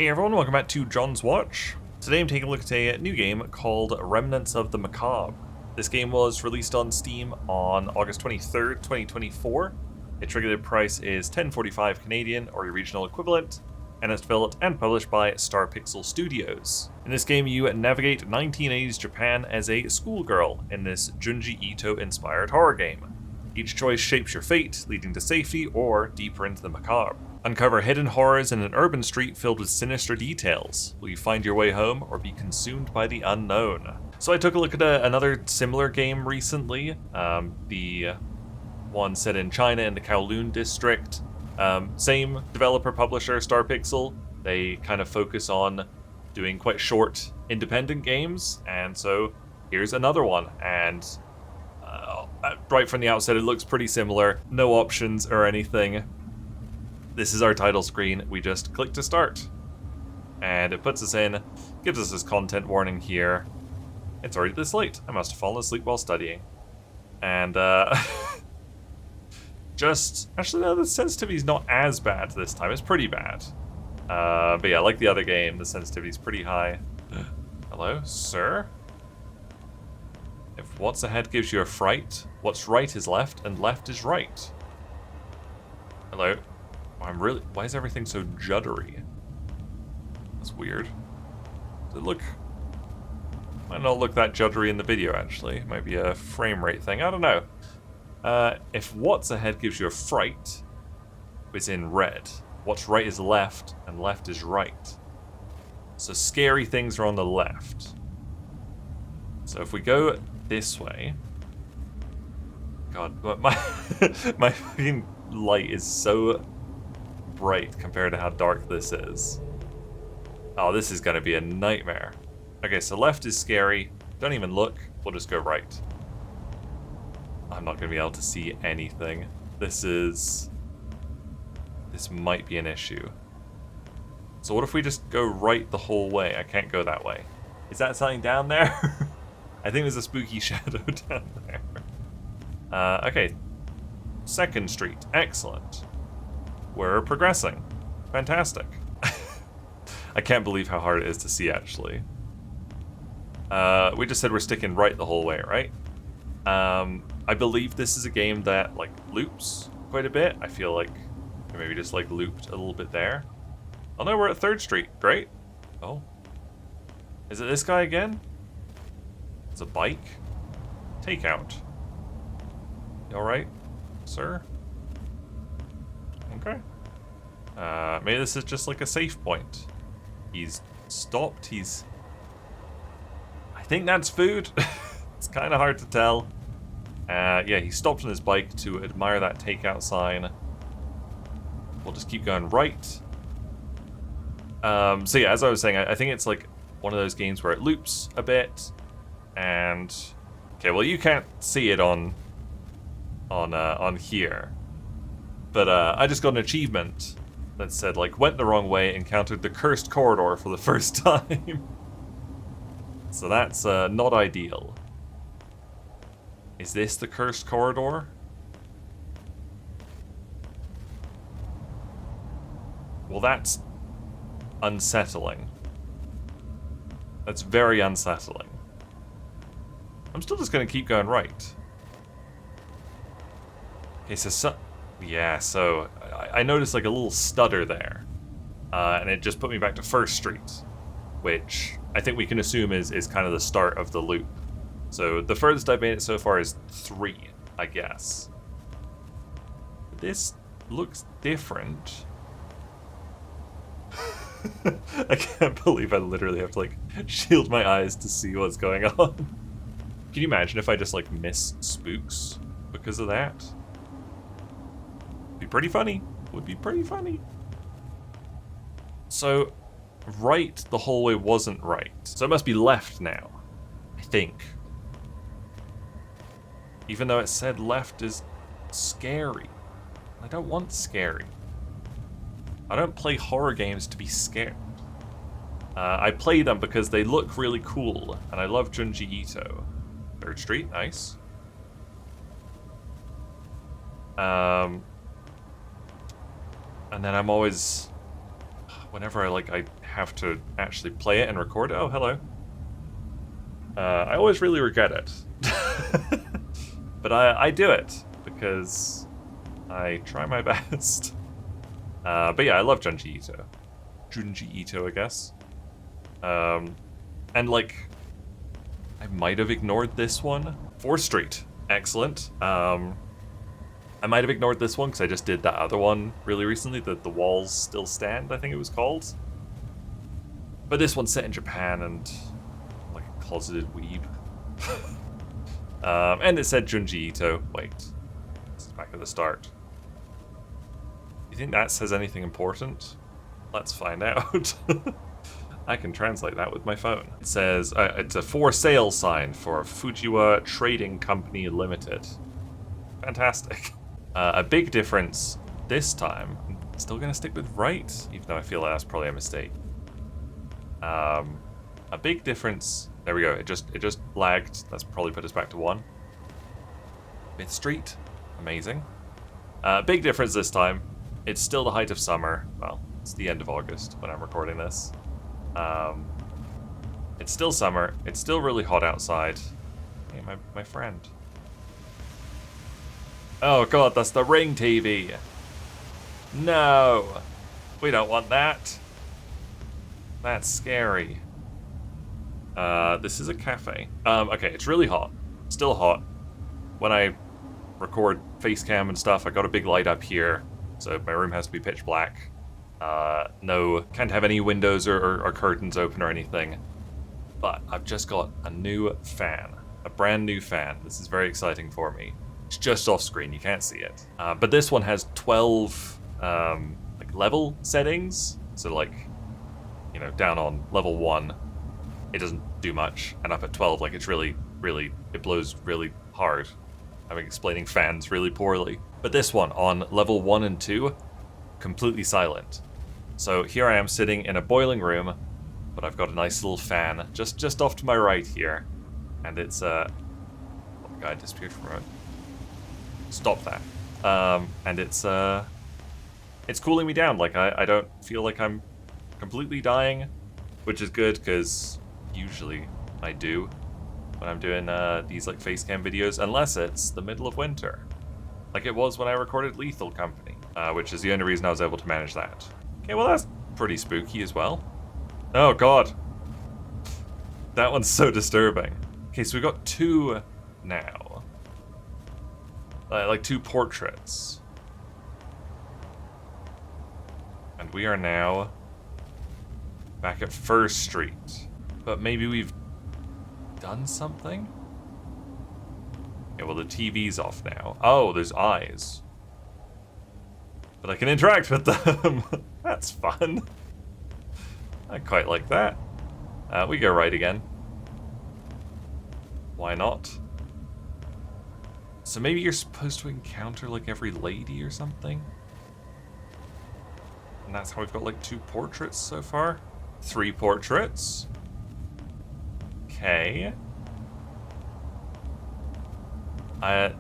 Hey everyone, welcome back to John's Watch. Today I'm taking a look at a new game called Remnants of the Macabre. This game was released on Steam on August 23rd, 2024. Its regulated price is $10.45 Canadian, or your regional equivalent, and it's developed and published by Starpixel Studios. In this game you navigate 1980s Japan as a schoolgirl in this Junji Ito inspired horror game. Each choice shapes your fate, leading to safety or deeper into the macabre. Uncover hidden horrors in an urban street filled with sinister details. Will you find your way home or be consumed by the unknown? So I took a look at another similar game recently, the one set in China in the Kowloon district. Same developer publisher, Starpixel. They kind of focus on doing quite short independent games, and so here's another one. And right from the outset it looks pretty similar, no options or anything. This is our title screen. We just click to start. And it puts us in, gives us this content warning here. It's already this late. I must have fallen asleep while studying. And, actually, no, the sensitivity's not as bad this time. It's pretty bad. But yeah, like the other game, the sensitivity's pretty high. Hello, sir? If what's ahead gives you a fright, what's right is left, and left is right. Hello? Why is everything so juddery? That's weird. Does it look... Might not look that juddery in the video, actually. It might be a frame rate thing. I don't know. If what's ahead gives you a fright, it's in red. What's right is left, and left is right. So scary things are on the left. So if we go this way... God, my my fucking light is so bright compared to how dark this is. Oh, this is gonna be a nightmare. Okay, so left is scary. Don't even look. We'll just go right. I'm not gonna be able to see anything. This might be an issue. So what if we just go right the whole way? I can't go that way. Is that something down there? I think there's a spooky shadow down there. Okay. 2nd Street. Excellent. We're progressing. Fantastic. I can't believe how hard it is to see, actually. We just said we're sticking right the whole way, right? I believe this is a game that, like, loops quite a bit. I feel like we maybe just, like, looped a little bit there. Oh no, we're at 3rd Street. Great. Oh. Is it this guy again? It's a bike? Takeout. You alright, sir? Okay. Maybe this is just like a safe point. He's stopped, I think that's food. It's kind of hard to tell. Yeah, he stopped on his bike to admire that takeout sign. We'll just keep going right. So yeah, as I was saying, I think it's like one of those games where it loops a bit. And... Okay, well you can't see it on here. But I just got an achievement that said, like, went the wrong way, encountered the cursed corridor for the first time. So that's not ideal. Is this the cursed corridor? Well, that's unsettling. That's very unsettling. I'm still just going to keep going right. Okay, so yeah, so I noticed like a little stutter there. And it just put me back to 1st Street, which I think we can assume is kind of the start of the loop. So the furthest I've made it so far is 3, I guess. This looks different. I can't believe I literally have to like shield my eyes to see what's going on. Can you imagine if I just like miss spooks because of that? Be pretty funny. Would be pretty funny. So, right the whole way wasn't right. So it must be left now, I think. Even though it said left is scary. I don't want scary. I don't play horror games to be scared. I play them because they look really cool, and I love Junji Ito. 3rd Street, nice. And then I'm always... whenever I have to actually play it and record it. Oh, hello. I always really regret it. But I do it because I try my best. But yeah, I love Junji Ito. Junji Ito, I guess. And like, I might have ignored this one. 4th Street, excellent. I might have ignored this one because I just did that other one really recently, the Walls Still Stand, I think it was called. But this one's set in Japan and like a closeted weeb. And it said Junji Ito. Wait, this is back at the start. You think that says anything important? Let's find out. I can translate that with my phone. It says, it's a for sale sign for Fujiwa Trading Company Limited. Fantastic. A big difference this time. I'm still gonna stick with right, even though I feel like that's probably a mistake. A big difference. There we go. It just lagged. That's probably put us back to 1. 5th Street. Amazing. Big difference this time. It's still the height of summer. Well, it's the end of August when I'm recording this. It's still summer. It's still really hot outside. Hey, my friend. Oh god, that's the Ring TV. No, we don't want that. That's scary. This is a cafe. Okay, it's really hot. Still hot. When I record face cam and stuff, I got a big light up here, so my room has to be pitch black. No, can't have any windows or curtains open or anything. But I've just got a new fan. A brand new fan. This is very exciting for me. It's just off screen, you can't see it. But this one has 12 like level settings. So like, you know, down on level 1, it doesn't do much. And up at 12, like it's really, it blows really hard. I'm explaining fans really poorly. But this one, on level 1 and 2, completely silent. So here I am sitting in a boiling room, but I've got a nice little fan just off to my right here. And it's, oh my god, I disappeared from it. Stop that. And it's cooling me down. Like, I don't feel like I'm completely dying, which is good, because usually I do when I'm doing these, like, face cam videos, unless it's the middle of winter. Like it was when I recorded Lethal Company, which is the only reason I was able to manage that. Okay, well that's pretty spooky as well. Oh god. That one's so disturbing. Okay, so we've got 2 now. Like 2 portraits. And we are now back at 1st Street. But maybe we've done something? Yeah, well the TV's off now. Oh, there's eyes. But I can interact with them. That's fun. I quite like that. We go right again. Why not? So maybe you're supposed to encounter like every lady or something? And that's how we've got like 2 portraits so far? 3 portraits. Okay. I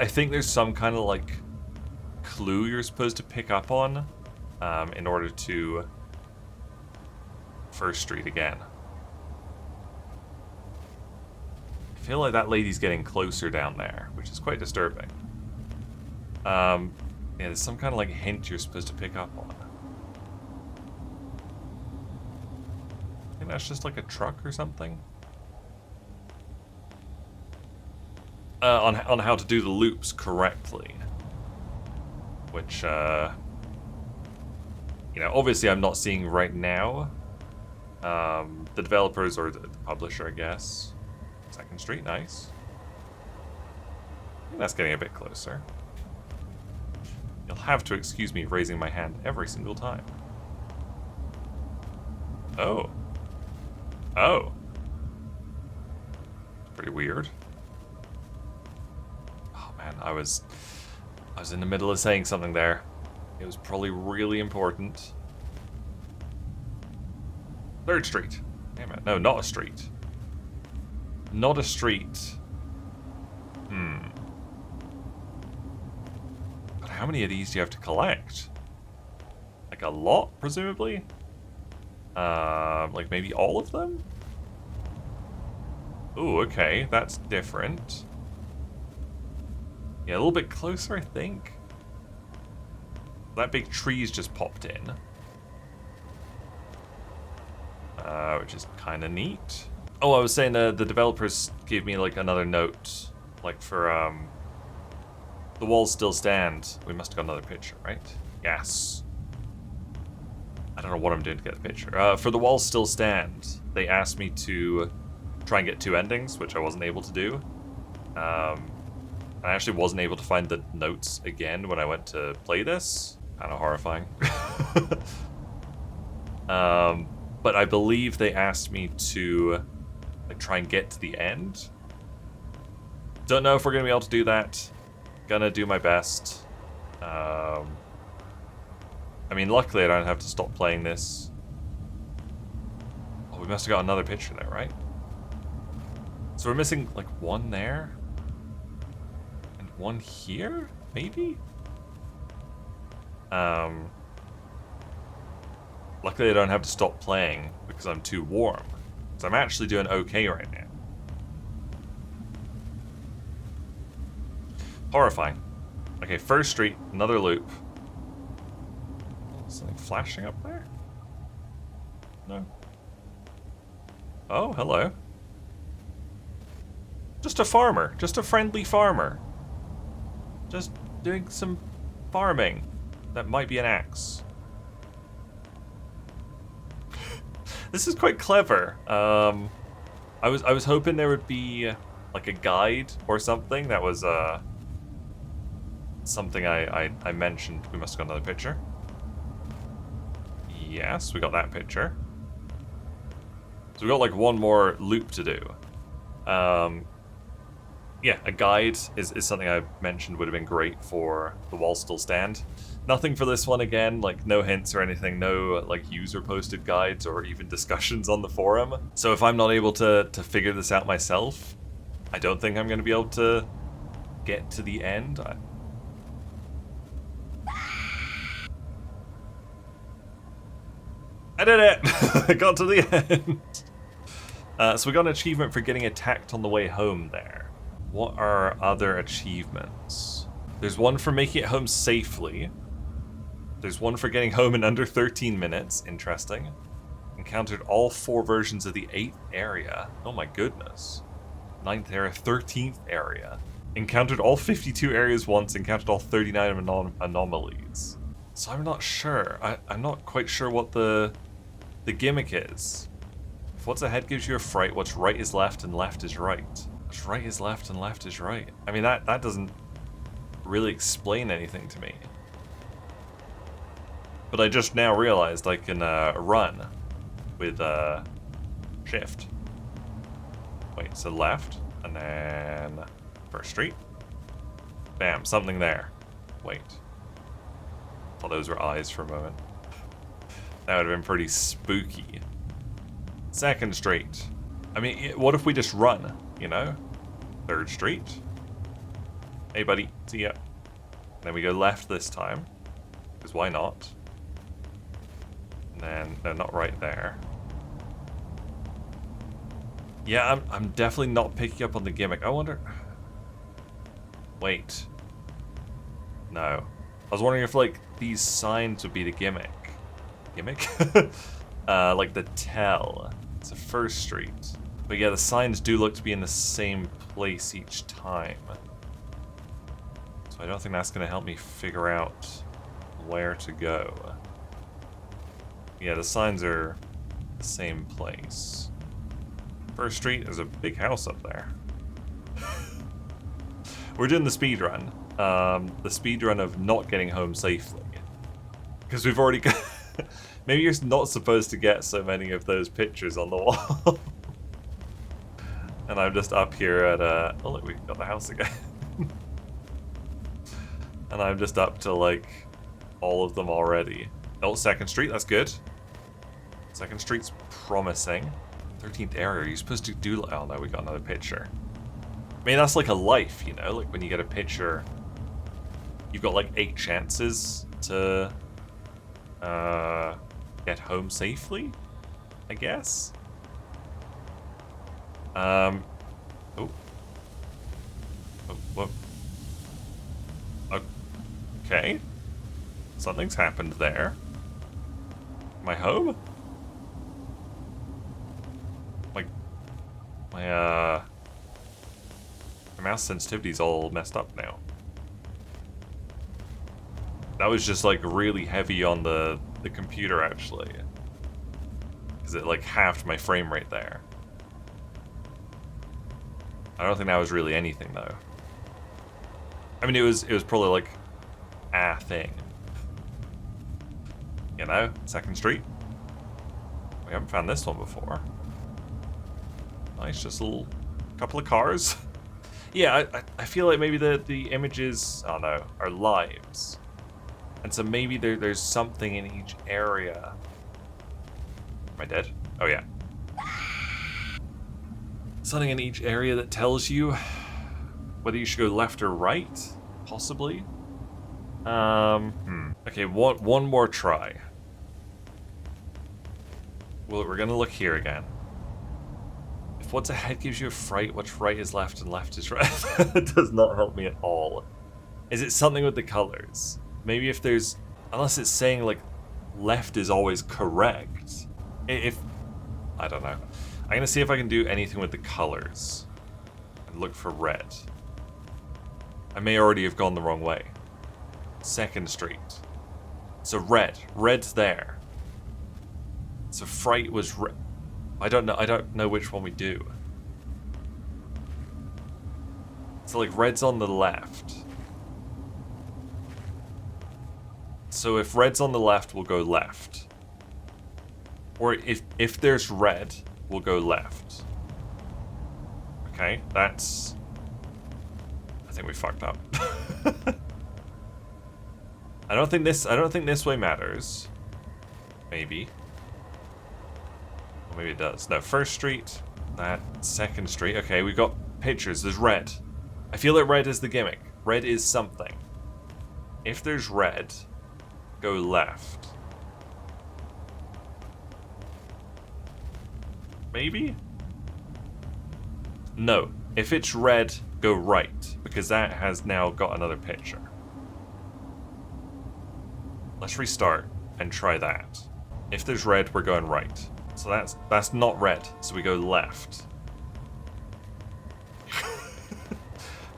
think there's some kind of like clue you're supposed to pick up on in order to 1st Street again. I feel like that lady's getting closer down there, which is quite disturbing. Yeah, there's some kind of like hint you're supposed to pick up on. I think that's just like a truck or something. On how to do the loops correctly. Which, you know, obviously I'm not seeing right now. The developers or the publisher, I guess. 2nd Street, nice. I think that's getting a bit closer. You'll have to excuse me raising my hand every single time. Oh. Oh. Pretty weird. Oh man, I was in the middle of saying something there. It was probably really important. 3rd Street. Damn it. No, not a street. Not a street. But how many of these do you have to collect? Like, like a lot, presumably. Like maybe all of them? Ooh, okay, that's different. Yeah, a little bit closer, I think. That big tree's just popped in. Which is kind of neat. Oh, I was saying the developers gave me like another note. Like for, the walls still stand. We must have got another picture, right? Yes. I don't know what I'm doing to get the picture. For the walls still stand, they asked me to try and get 2 endings, which I wasn't able to do. I actually wasn't able to find the notes again when I went to play this. Kind of horrifying. But I believe they asked me to like try and get to the end. Don't know if we're gonna be able to do that. Gonna do my best. I mean, luckily I don't have to stop playing this. Oh, we must have got another picture there, right? So we're missing like 1 there. And 1 here, maybe? Luckily I don't have to stop playing because I'm too warm. So I'm actually doing okay right now. Horrifying. Okay, first street, another loop. Something flashing up there? No. Oh, hello. Just a farmer. Just a friendly farmer. Just doing some farming. That might be an axe. This is quite clever. I was hoping there would be like a guide or something that was something I mentioned. We must have got another picture. Yes, we got that picture. So we got like 1 more loop to do. Yeah, a guide is something I mentioned would have been great for the wall still stand. Nothing for this one again, like no hints or anything, no like user posted guides or even discussions on the forum. So if I'm not able to figure this out myself, I don't think I'm going to be able to get to the end. I did it! I got to the end. So we got an achievement for getting attacked on the way home there. What are other achievements? There's one for making it home safely. There's one for getting home in under 13 minutes. Interesting. Encountered all 4 versions of the 8th area. Oh my goodness. 9th area, 13th area. Encountered all 52 areas once. Encountered all 39 anomalies. So I'm not sure. I'm not quite sure what the gimmick is. If what's ahead gives you a fright, what's right is left and left is right. What's right is left and left is right. I mean, that doesn't really explain anything to me. But I just now realized I can run with shift. Wait, so left, and then first street. Bam, something there. Wait. Thought those were eyes for a moment. That would have been pretty spooky. Second street. I mean, what if we just run, you know? Third street. Hey, buddy. See ya. Then we go left this time. Because why not? And then, no, not right there. Yeah, I'm definitely not picking up on the gimmick. I wonder... Wait. No. I was wondering if, like, these signs would be the gimmick. Gimmick? Like the tell. It's a first street. But yeah, the signs do look to be in the same place each time. So I don't think that's going to help me figure out where to go. Yeah, the signs are the same place. First street is a big house up there. We're doing the speed run. The speed run of not getting home safely. Because we've already got... Maybe you're not supposed to get so many of those pictures on the wall. And I'm just up here at oh look, we got the house again. And I'm just up to like all of them already. Oh, second street, that's good. Second street's promising. 13th area, you're supposed to do... Oh no, we got another picture. I mean, that's like a life, you know? Like when you get a picture, you've got like 8 chances to Get home safely, I guess. Oh. Oh, what? Okay. Something's happened there. Am I home? My mouse sensitivity's all messed up now. That was just like really heavy on the computer actually. Because it like halved my frame rate there. I don't think that was really anything though. I mean it was probably like a thing. You know? 2nd Street. We haven't found this one before. Nice, just a little couple of cars. Yeah, I feel like maybe the images, oh no, are lives. And so maybe there's something in each area. Am I dead? Oh yeah. Something in each area that tells you whether you should go left or right, possibly. Okay, one more try. Well, we're gonna look here again. If what's ahead gives you a fright, what's right is left and left is right. It does not help me at all. Is it something with the colors? Maybe if there's... Unless it's saying, like, left is always correct. If... I don't know. I'm gonna see if I can do anything with the colors. And look for red. I may already have gone the wrong way. 2nd Street. So red. Red's there. So fright was red. I don't know which one we do. So like red's on the left. So if red's on the left, we'll go left. Or if there's red, we'll go left. Okay, that's... I think we fucked up. I don't think this way matters. Maybe. Or maybe it does. No, 1st Street, that 2nd Street. Okay, we've got pictures. There's red. I feel like red is the gimmick. Red is something. If there's red, go left. Maybe? No. If it's red, go right, because that has now got another picture. Let's restart and try that. If there's red, we're going right. So that's not red, so we go left.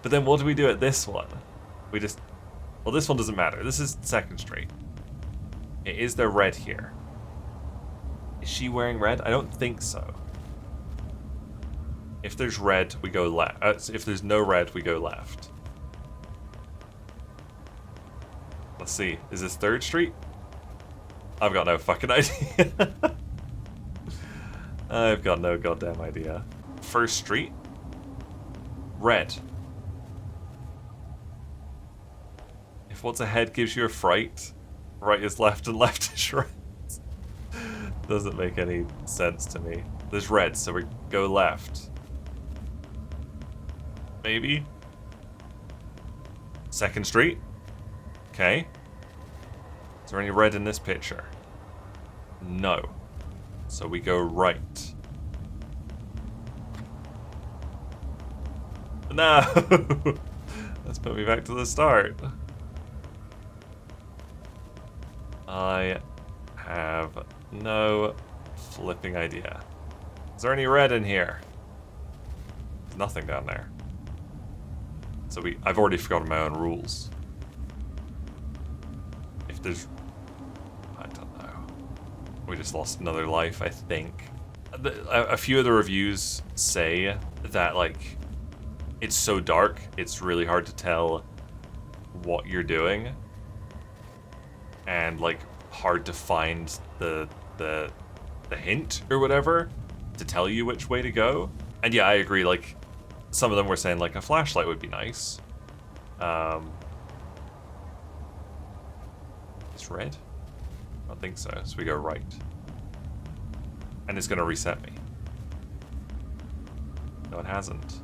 But then what do we do at this one? We just... Well, this one doesn't matter. This is 2nd Street. Is there red here? Is she wearing red? I don't think so. If there's red, we go left. If there's no red, we go left. Let's see. Is this 3rd Street? I've got no fucking idea. I've got no goddamn idea. 1st Street? Red. If what's ahead gives you a fright, right is left and left is right. Doesn't make any sense to me. There's red, so we go left. Maybe? 2nd Street? Okay. Is there any red in this picture? No. So we go right. No! Let's put me back to the start. I have no flipping idea. Is there any red in here? There's nothing down there. So I've already forgotten my own rules. If there's... I don't know. We just lost another life, I think. A few of the reviews say that, like, it's so dark, it's really hard to tell what you're doing. And, like, hard to find the hint or whatever to tell you which way to go. And yeah, I agree, like, some of them were saying, like, a flashlight would be nice. It's red? I don't think so, so we go right. And it's gonna reset me. No, it hasn't.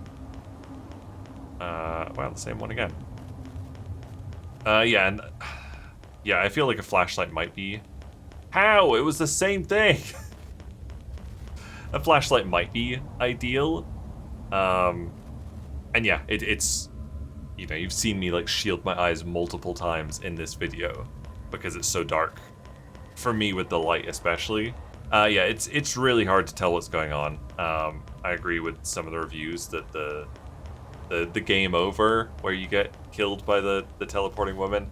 Well, the same one again. Yeah, and... Yeah, I feel like a flashlight might be How? It was the same thing. A flashlight might be ideal. And yeah, it's, you know, you've seen me like shield my eyes multiple times in this video because it's so dark. For me with the light especially. Yeah, it's really hard to tell what's going on. I agree with some of the reviews that the game over where you get killed by the teleporting woman,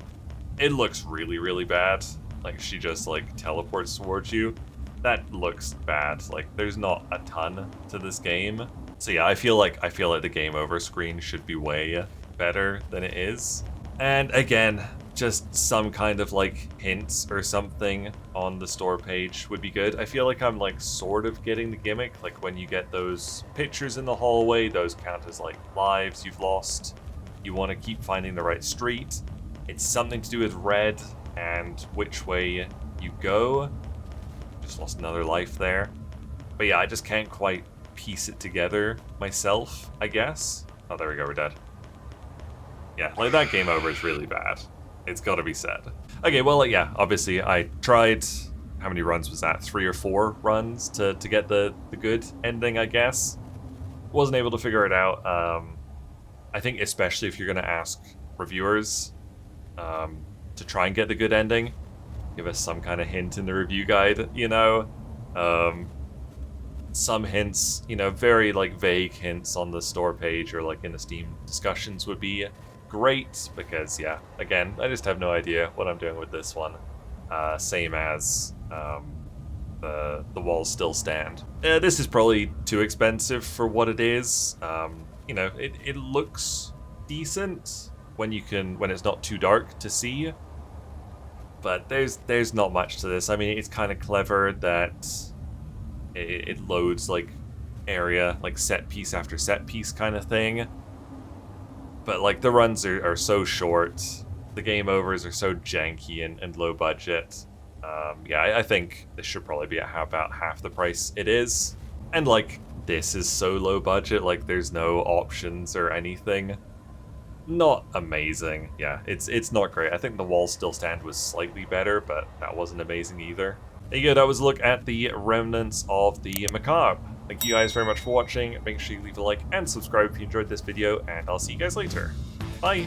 it looks really, really bad. Like she just like teleports towards you. That looks bad. Like there's not a ton to this game. So yeah, I feel like the game over screen should be way better than it is. And again, just some kind of like hints or something on the store page would be good. I feel like I'm like sort of getting the gimmick. Like when you get those pictures in the hallway, those count as like lives you've lost. You want to keep finding the right street. It's something to do with red and which way you go. Just lost another life there. But yeah, I just can't quite piece it together myself, I guess. Oh, there we go, we're dead. Yeah, like that game over is really bad. It's gotta be said. Okay, well, yeah, obviously I tried, how many runs was that? 3 or 4 runs to get the good ending, I guess. Wasn't able to figure it out. I think especially if you're gonna ask reviewers to try and get the good ending, give us some kind of hint in the review guide, you know? Some hints, you know, very like vague hints on the store page or like in the Steam discussions would be great, because yeah, again, I just have no idea what I'm doing with this one. Same as the walls still stand. This is probably too expensive for what it is. You know, it looks decent when it's not too dark to see, but there's not much to this. I mean, it's kind of clever that it loads like area, like set piece after set piece kind of thing. But like the runs are so short, the game overs are so janky and low budget. Yeah, I think this should probably be at about half the price it is. And like this is so low budget, like there's no options or anything. Not amazing. Yeah, it's not great. I think the walls still stand was slightly better, but that wasn't amazing either. There you go, that was a look at the Remnants of the Macabre. Thank you guys very much for watching. Make sure you leave a like and subscribe if you enjoyed this video, and I'll see you guys later. Bye!